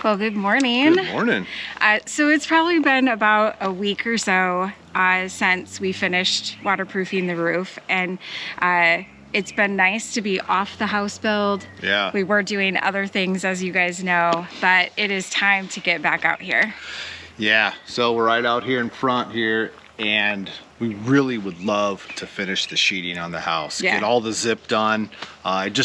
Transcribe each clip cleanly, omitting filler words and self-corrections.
Well, good morning. Good morning. So it's probably been about a week or so since we finished waterproofing the roof, and it's been nice to be off the house build. Yeah. We were doing other things, as you guys know, but it is time to get back out here. Yeah, so we're right out here in front here, and we really would love to finish the sheeting on the house. Yeah. Get all the zip done. It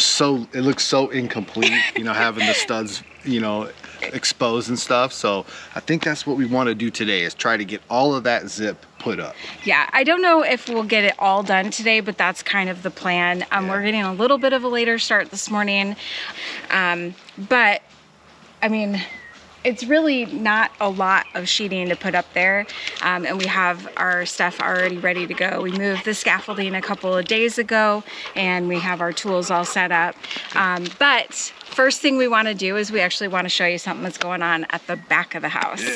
looks so incomplete, you know, having the studs, you know, exposed and stuff. So I think that's what we want to do today, is try to get all of that zip put up. Yeah, I don't know if we'll get it all done today, but that's kind of the plan. We're getting a little bit of a later start this morning, but I mean, it's really not a lot of sheeting to put up there, and we have our stuff already ready to go. We moved the scaffolding a couple of days ago, and we have our tools all set up. But first thing we want to do is we actually want to show you something that's going on at the back of the house. Yeah.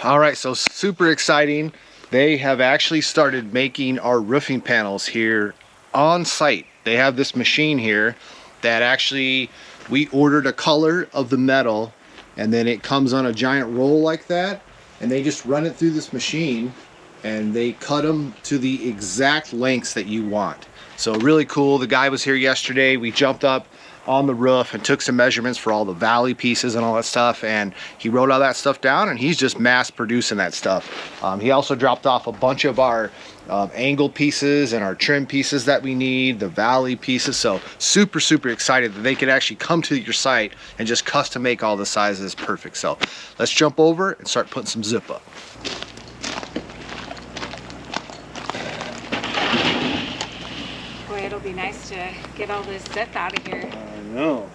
All right, so super exciting. They have actually started making our roofing panels here on site. They have this machine here that actually, we ordered a color of the metal, and then it comes on a giant roll like that, and they just run it through this machine, and they cut them to the exact lengths that you want. So really cool. The guy was here yesterday. We jumped up on the roof and took some measurements for all the valley pieces and all that stuff, and he wrote all that stuff down, and he's just mass producing that stuff. He also dropped off a bunch of our angle pieces and our trim pieces that we need, the valley pieces. So super excited that they could actually come to your site and just custom make all the sizes perfect. So let's jump over and start putting some zip up. Boy, it'll be nice to get all this zip out of here. I know.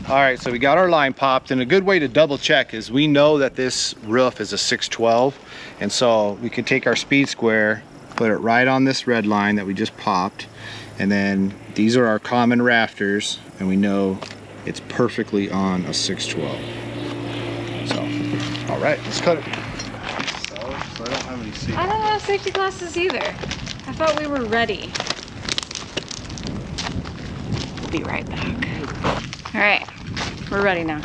All right, so we got our line popped, and a good way to double check is we know that this roof is a 612, and so we could take our speed square, put it right on this red line that we just popped, and then these are our common rafters, and we know it's perfectly on a 612. So, all right, let's cut it. So I don't have any safety. I don't have safety glasses either. I thought we were ready. We'll be right back. All right, we're ready now.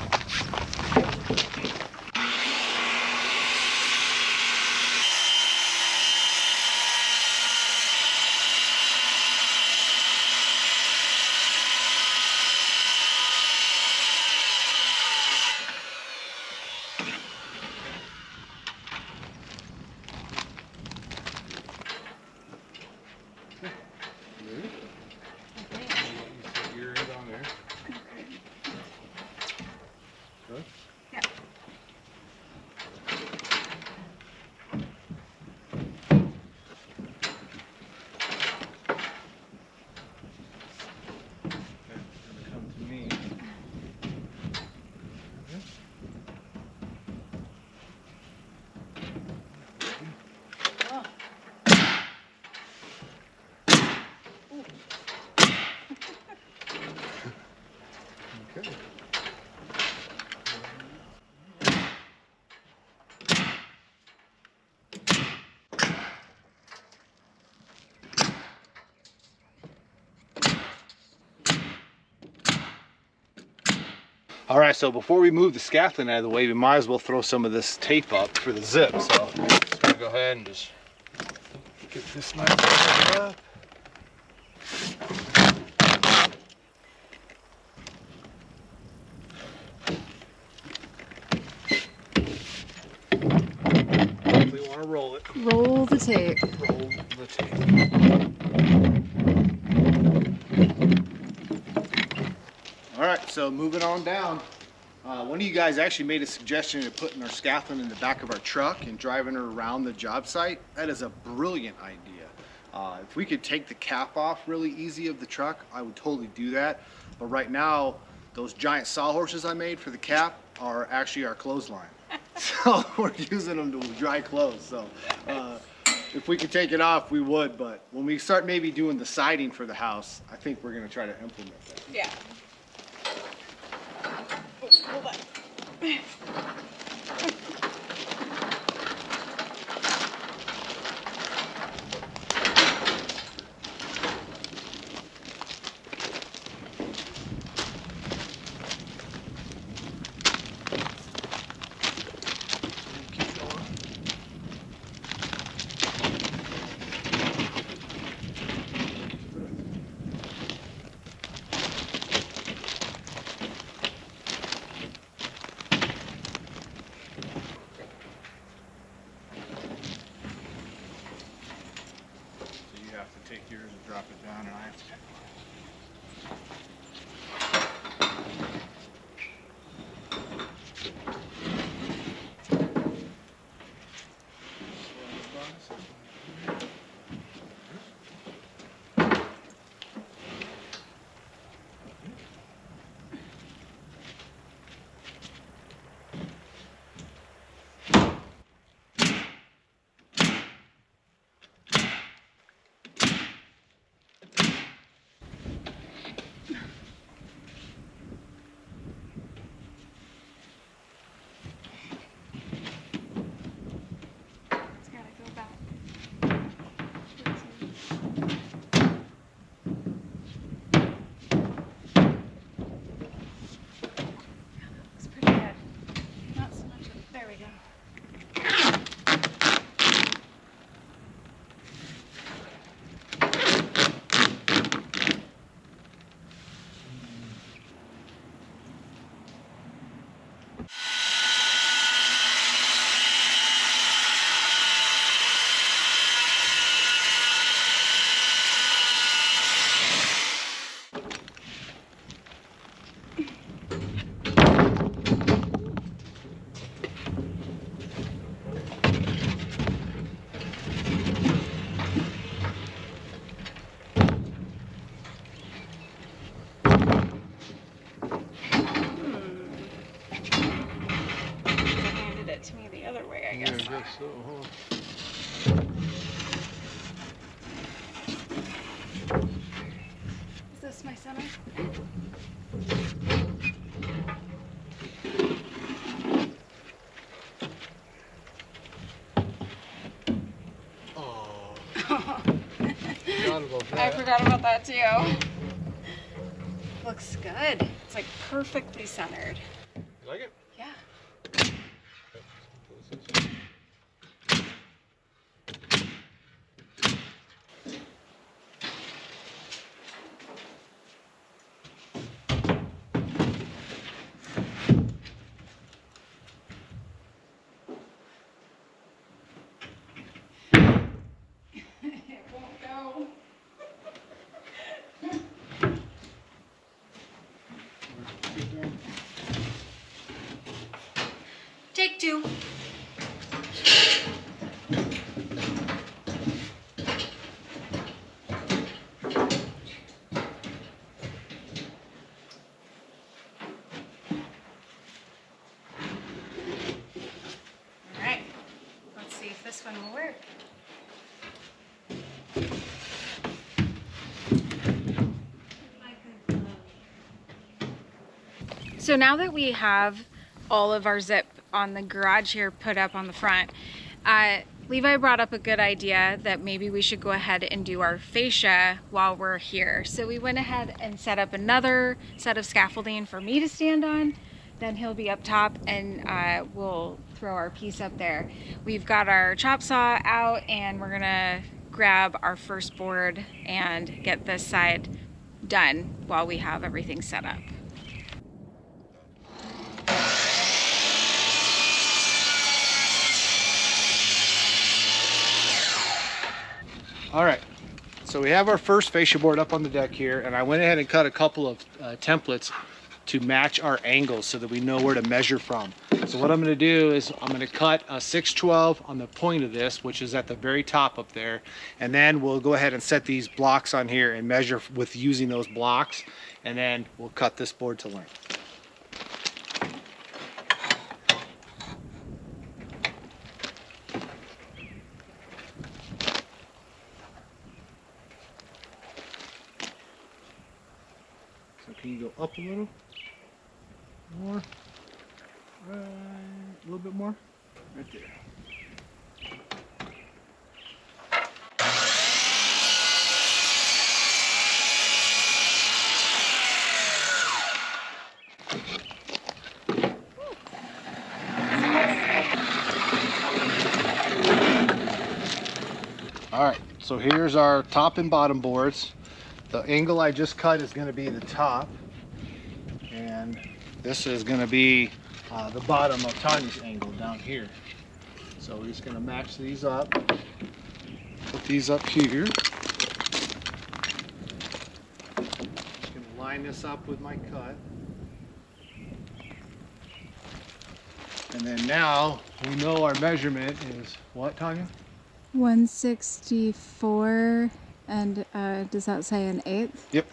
All right, so before we move the scaffolding out of the way, we might as well throw some of this tape up for the zip. So I'm just gonna go ahead and just get this nice up. Definitely want to roll it. Roll the tape. Roll the tape. All right, so moving on down. One of you guys actually made a suggestion of putting our scaffolding in the back of our truck and driving her around the job site. That is a brilliant idea. If we could take the cap off really easy of the truck, I would totally do that. But right now, those giant sawhorses I made for the cap are actually our clothesline. So we're using them to dry clothes. So if we could take it off, we would, but when we start maybe doing the siding for the house, I think we're gonna try to implement that. Yeah. Oh, hold on. You have to take yours and drop it down, and I have to take It's gotta go back. Looks pretty good. Not so much. There we go. Handed it to me the other way, I guess. Yeah, I guess so, huh? Is this my center? Oh, forgot about I that. forgot about that too. Looks good. It's like perfectly centered. You like it? Yeah. It won't go. Take two. All right. Let's see if this one will work. So now that we have all of our zip on the garage here put up on the front, Levi brought up a good idea that maybe we should go ahead and do our fascia while we're here. So we went ahead and set up another set of scaffolding for me to stand on. Then he'll be up top and we'll throw our piece up there. We've got our chop saw out and we're gonna grab our first board and get this side done while we have everything set up. All right, so we have our first fascia board up on the deck here, and I went ahead and cut a couple of templates to match our angles so that we know where to measure from. So what I'm going to do is I'm going to cut a 612 on the point of this, which is at the very top up there, and then we'll go ahead and set these blocks on here and measure with using those blocks, and then we'll cut this board to length. So can you go up a little more? Right, a little bit more. Right there. All right, so here's our top and bottom boards. The angle I just cut is going to be the top, and this is going to be the bottom of Tanya's angle down here. So we're just going to match these up, put these up here. Just going to line this up with my cut. And then now we know our measurement is what, Tanya? 164, and does that say an eighth? Yep.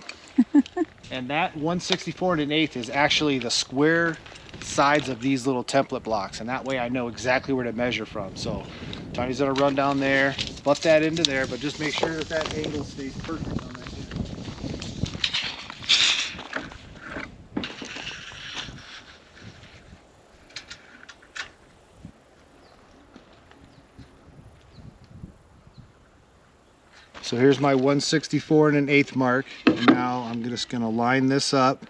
And that 164 and an eighth is actually the square sides of these little template blocks, and that way I know exactly where to measure from. So Tanya's gonna run down there, butt that into there, but just make sure that that angle stays perfect on that. So here's my 164 and an eighth mark. And now I'm just gonna line this up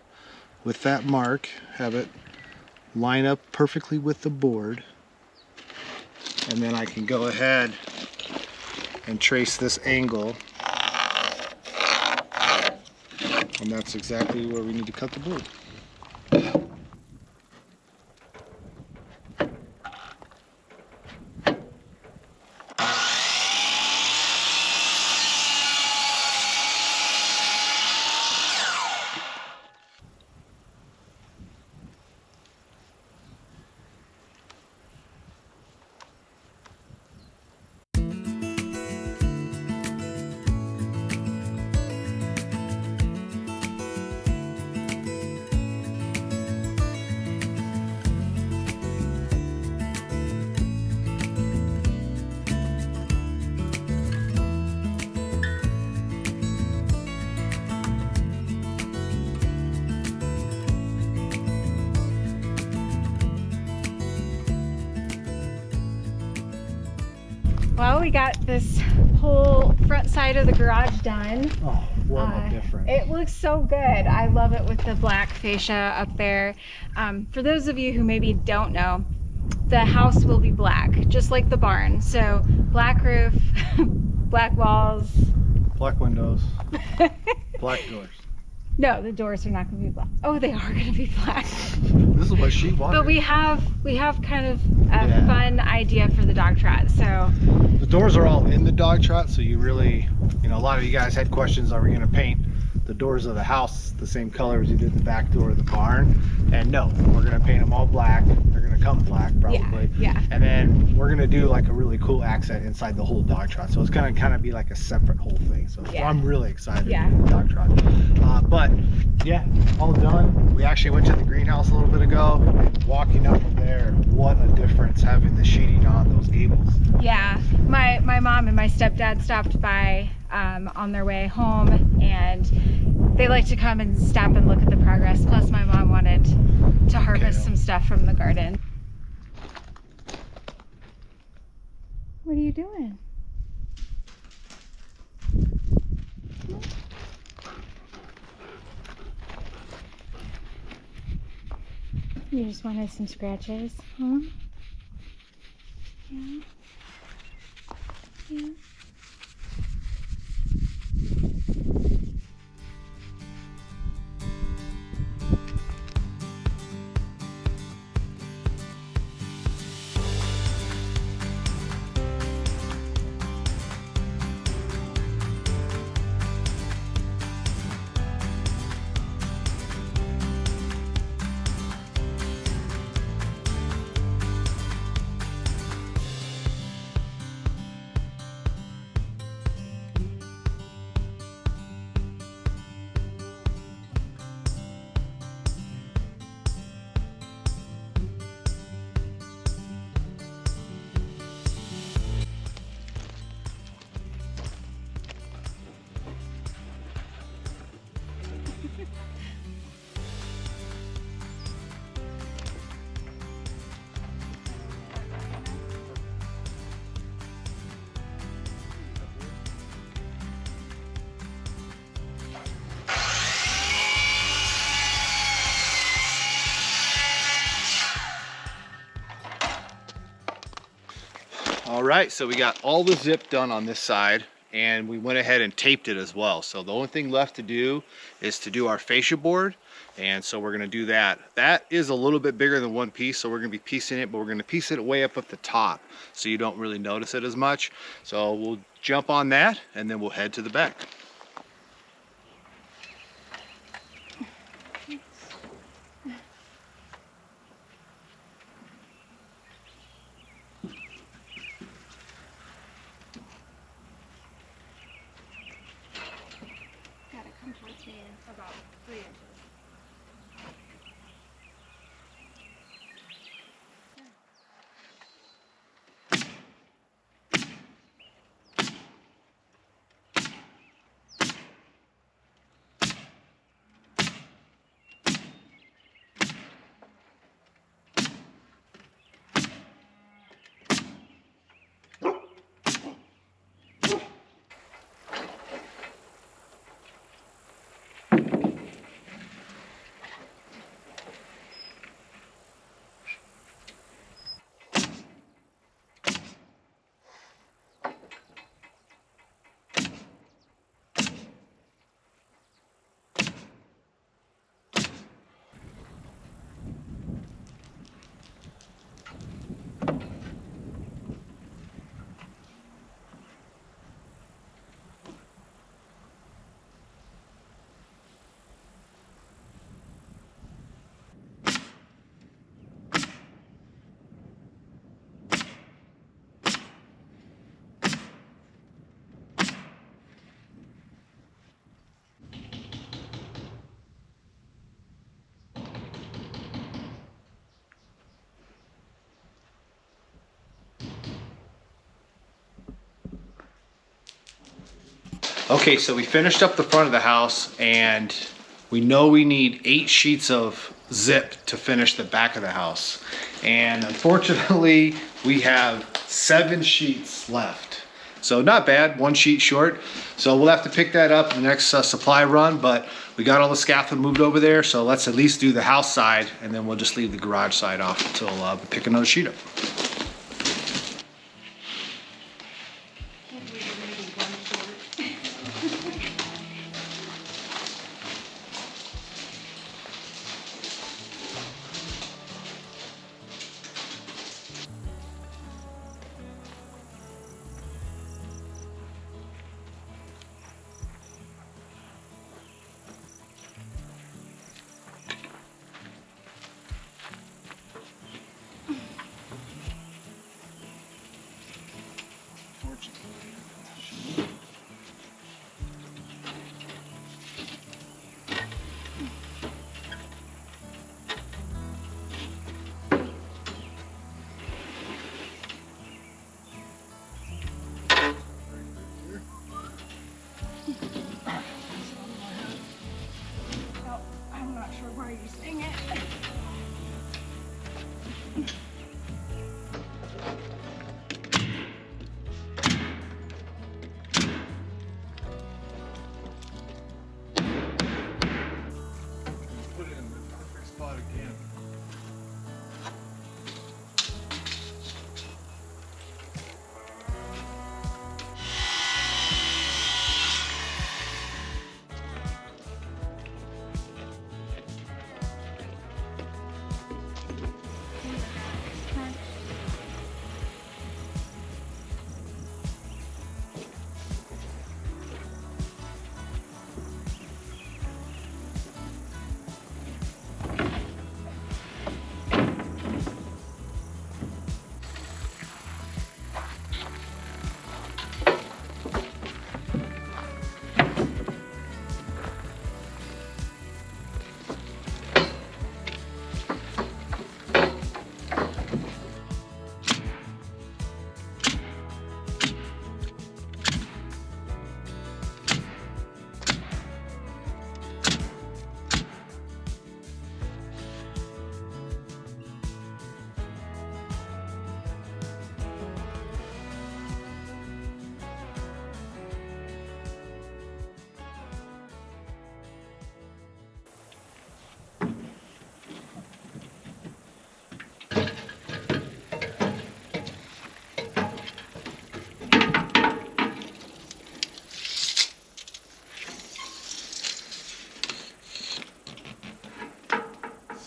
with that mark, have it line up perfectly with the board. And then I can go ahead and trace this angle. And that's exactly where we need to cut the board. Well, we got this whole front side of the garage done. Oh, what a difference. It looks so good. I love it with the black fascia up there. For those of you who maybe don't know, the house will be black, just like the barn. So black roof, black walls. Black windows, black doors. No, the doors are not going to be black. Oh, they are going to be black. This is what she wanted. But we have kind of a fun idea for the dog trot. So the doors are all in the dog trot, so you really, a lot of you guys had questions, are we going to paint the doors of the house the same color as you did the back door of the barn? And no, we're going to paint them all black. They're going to come black probably. Yeah. And then we're going to do like a really cool accent inside the whole dog trot. So it's going to kind of be like a separate whole thing. So I'm really excited about the dog trot. But yeah, all done. We actually went to the greenhouse a little bit ago. Walking up there, what a difference having the sheeting on those gables. Yeah, my mom and my stepdad stopped by on their way home, and they like to come and stop and look at the progress. Plus my mom wanted to harvest some stuff from the garden. What are you doing? You just wanted some scratches, huh? Yeah. Yeah. right, so we got all the zip done on this side, and we went ahead and taped it as well. So the only thing left to do is to do our fascia board, and so we're gonna do that. That is a little bit bigger than one piece, so we're gonna be piecing it, but we're gonna piece it way up at the top so you don't really notice it as much. So we'll jump on that, and then we'll head to the back. Gotta come towards me about 3 inches. Okay, so we finished up the front of the house, and we know we need 8 sheets of zip to finish the back of the house. And unfortunately, we have 7 sheets left. So not bad, 1 sheet short. So we'll have to pick that up in the next supply run, but we got all the scaffold moved over there, so let's at least do the house side, and then we'll just leave the garage side off until we pick another sheet up.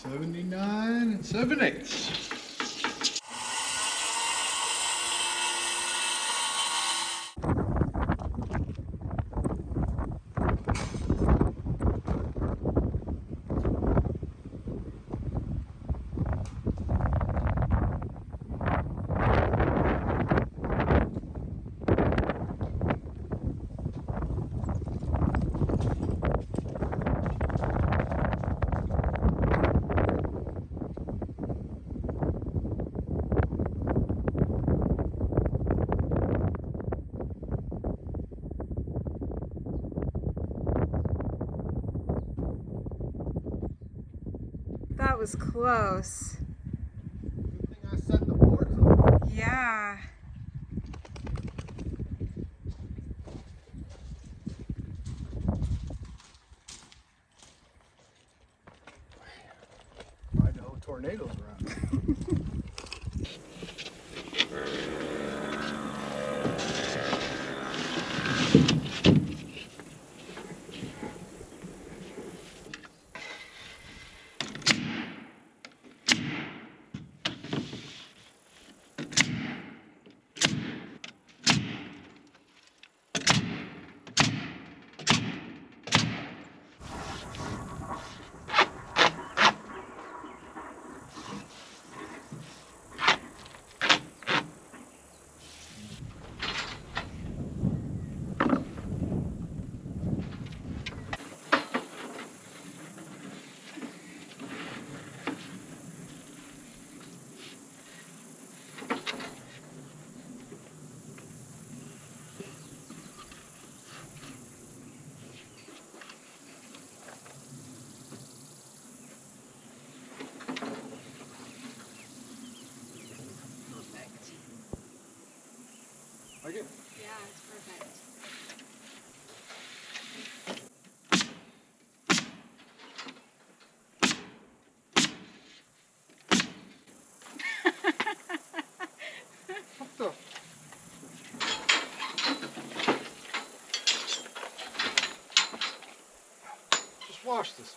79 7/8. That was close. Good thing I set the boards up. Yeah. I know tornadoes around. Like it? Yeah, it's perfect. What the? Just wash this.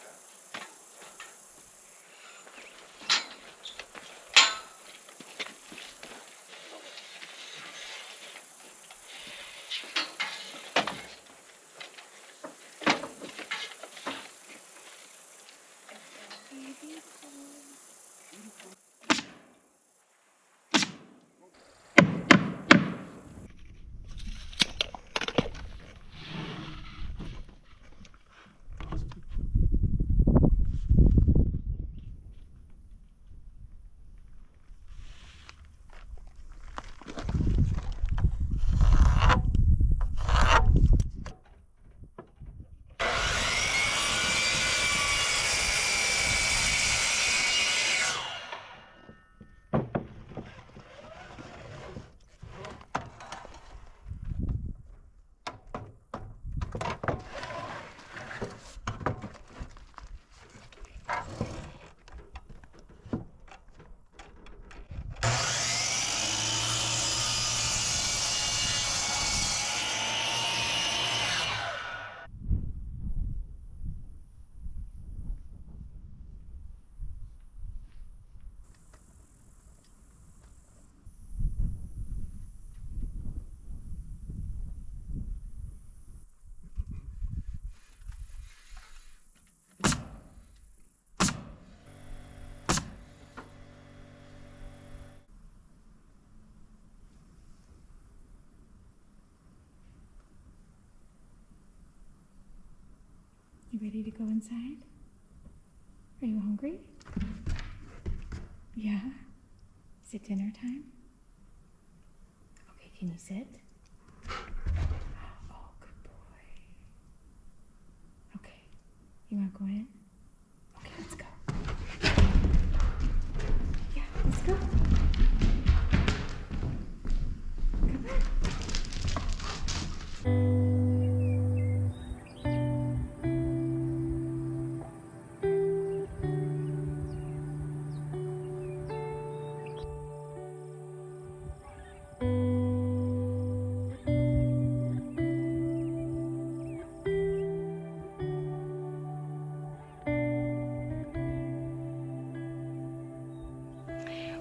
You ready to go inside? Are you hungry? Yeah? Is it dinner time? Okay, can you sit? Oh, good boy. Okay, you want to go in? Okay, let's go. Yeah, let's go. Come on.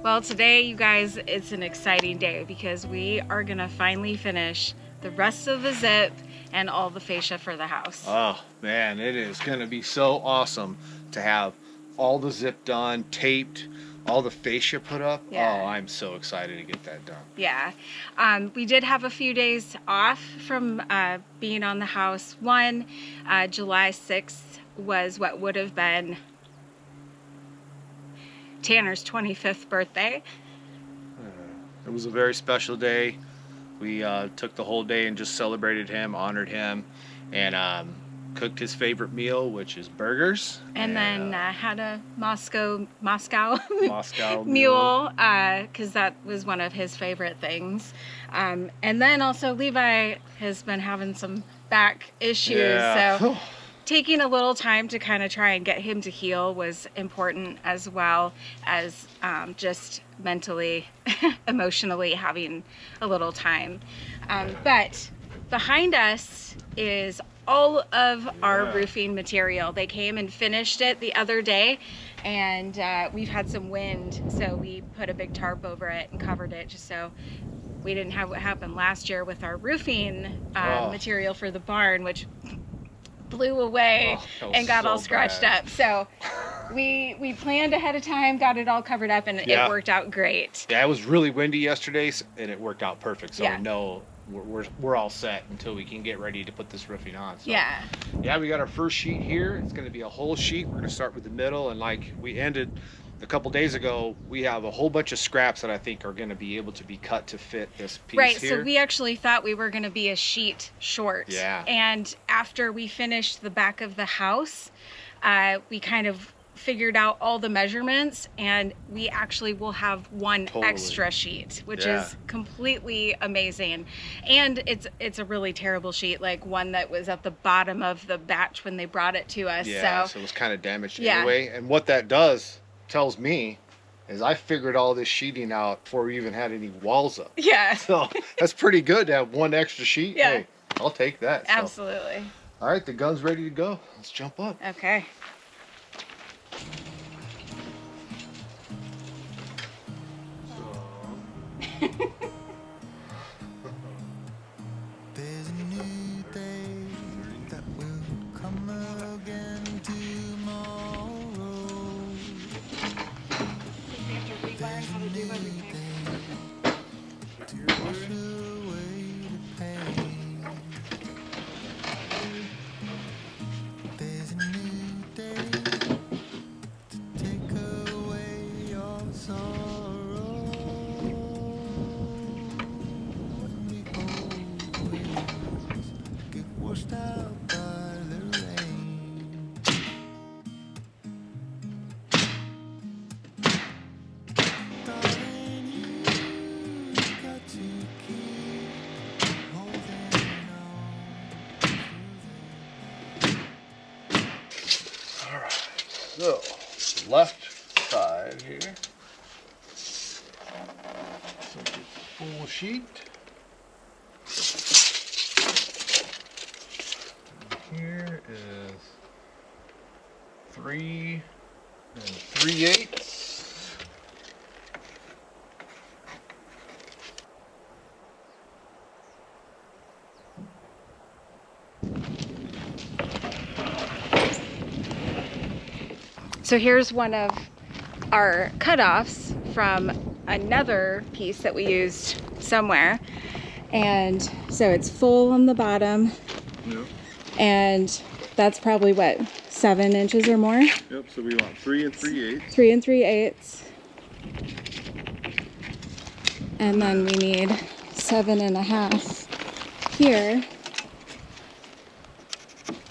Well, today, you guys, it's an exciting day because we are gonna finally finish the rest of the zip and all the fascia for the house. Oh man, it is gonna be so awesome to have all the zip done, taped, all the fascia put up. Yeah. Oh, I'm so excited to get that done. Yeah. We did have a few days off from being on the house. July 6th was what would have been Tanner's 25th birthday. It was a very special day. We took the whole day and just celebrated him, honored him, and cooked his favorite meal, which is burgers. And then had a Moscow Moscow mule, because that was one of his favorite things. And then also Levi has been having some back issues, Yeah. so taking a little time to kind of try and get him to heal was important, as well as just mentally, emotionally having a little time. But behind us is all of our roofing material. They came and finished it the other day, and we've had some wind, so we put a big tarp over it and covered it just so we didn't have what happened last year with our roofing material for the barn, which blew away and got all scratched up. So we planned ahead of time, got it all covered up, and it worked out great. Yeah, it was really windy yesterday, and it worked out perfect. So Yeah. we know we're all set until we can get ready to put this roofing on. So, Yeah. yeah, we got our first sheet here. It's going to be a whole sheet. We're going to start with the middle, and like we ended a couple days ago, we have a whole bunch of scraps that I think are going to be able to be cut to fit this piece Right, here. so we actually thought we were going to be a sheet short. Yeah. And after we finished the back of the house, we kind of figured out all the measurements, and we actually will have one extra sheet, which is completely amazing. And it's a really terrible sheet, like one that was at the bottom of the batch when they brought it to us. Yeah, so it was kind of damaged anyway. And what that tells me is I figured all this sheeting out before we even had any walls up. Yeah. So that's pretty good to have one extra sheet. Yeah. Hey, I'll take that. So. Absolutely. All right, the gun's ready to go. Let's jump up. Okay. There's a new day that will come again tomorrow. There's a new day to wash away the pain. There's a new day to take away your sorrow. When we always get washed out by the rain. Darling, you got to keep holding on. All right, so left side here. So get the full sheet. And here is 3 3/8. So here's one of our cutoffs from another piece that we used somewhere. And so it's full on the bottom. Yep. And that's probably what, 7 inches or more? Yep. So we want 3 3/8. 3 3/8. And then we need 7.5 here.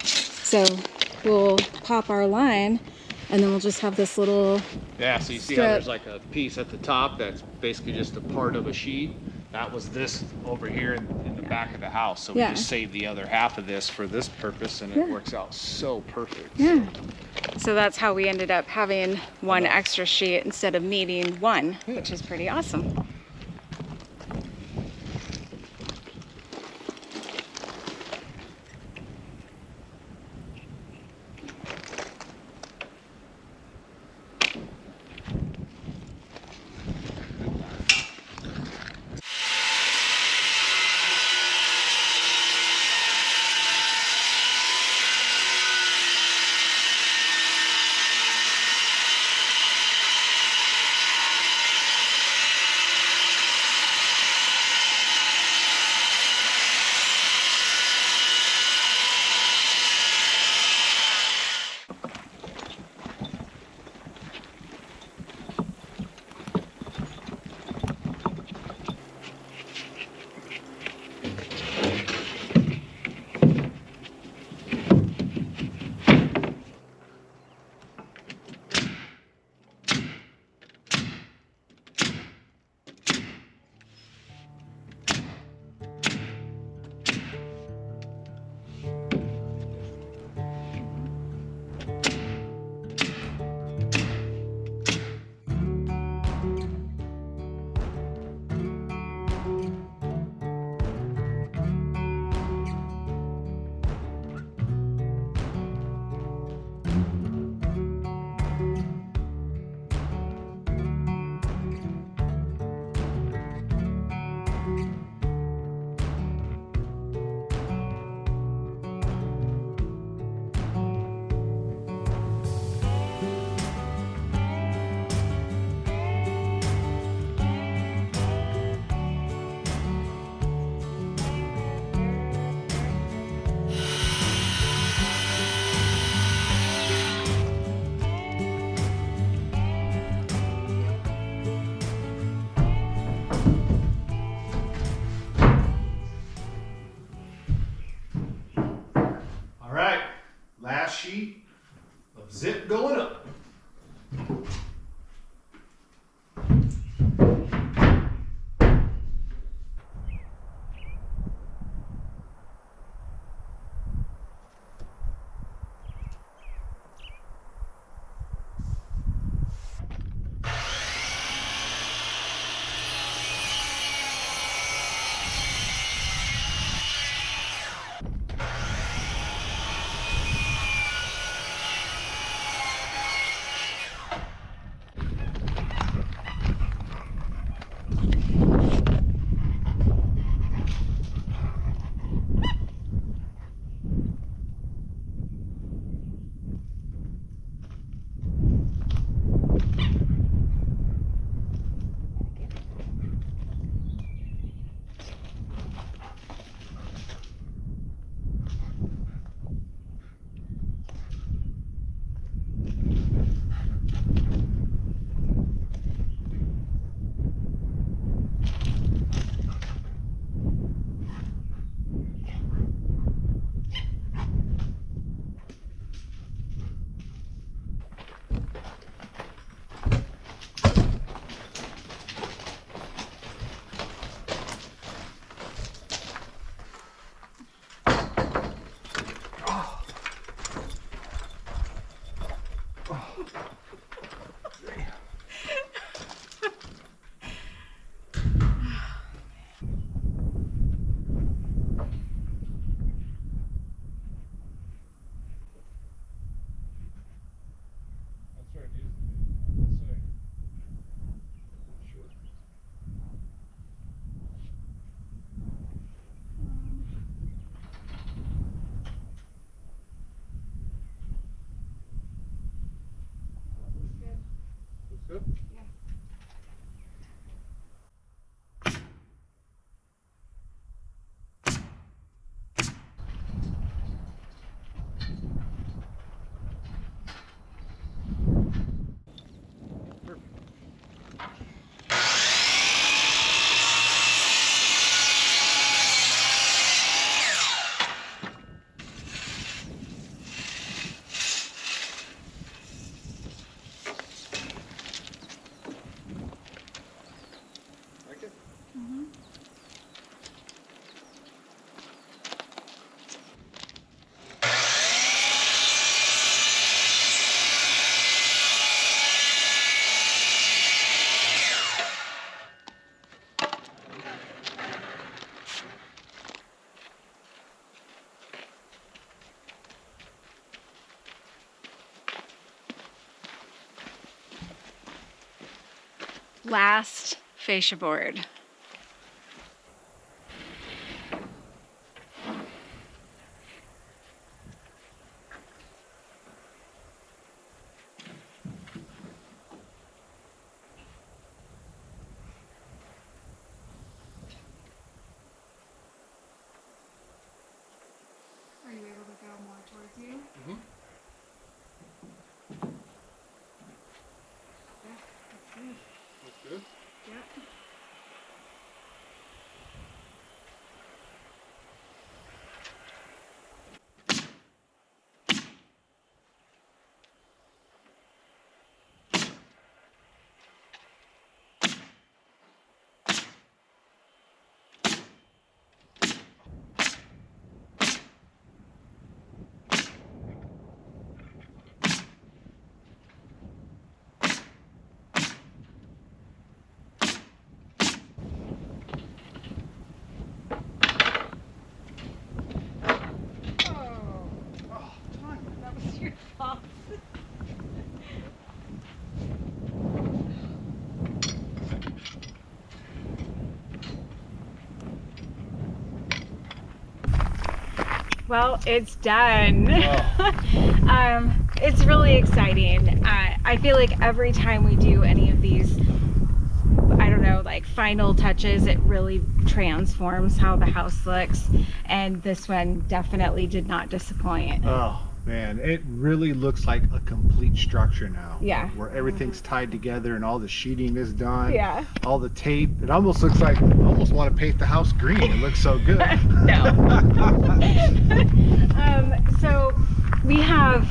So we'll pop our line, and then we'll just have this little Yeah, so you see strip. how there's like a piece at the top that's basically just a part of a sheet. That was this over here in the back of the house. So we Yeah. just saved the other half of this for this purpose, and it works out so perfect. Yeah. So that's how we ended up having one extra sheet instead of needing one, which is pretty awesome. Last fascia board. Are you able to go more towards you? Mm-hmm. Yeah, that's good. That's good. Yep. That was your fault. Well, it's done. It's really exciting. I feel like every time we do any of these, I don't know, like final touches, it really transforms how the house looks. And this one definitely did not disappoint. Oh man, it really looks like a complete structure now. Yeah. Where everything's tied together and all the sheeting is done. Yeah. All the tape. It almost looks like, I almost want to paint the house green. It looks so good. No. So we have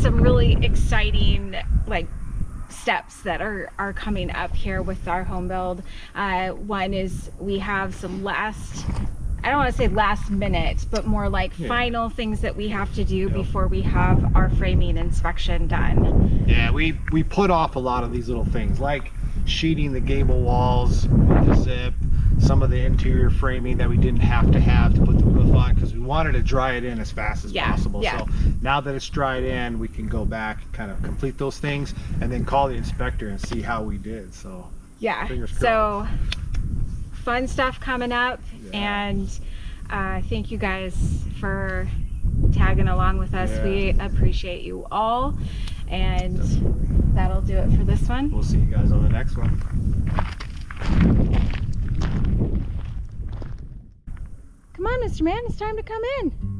some really exciting steps that are coming up here with our home build. One is we have some I don't want to say last minute, but more like final things that we have to do before we have our framing inspection done. Yeah, we put off a lot of these little things, like sheeting the gable walls with the zip, some of the interior framing that we didn't have to put the roof on because we wanted to dry it in as fast as possible. Yeah. So now that it's dried in, we can go back and kind of complete those things and then call the inspector and see how we did. So Yeah. fingers crossed. So fun stuff coming up, Yeah. and thank you guys for tagging along with us. Yeah. We appreciate you all, and that'll do it for this one. We'll see you guys on the next one. Come on, Mr. Man, it's time to come in.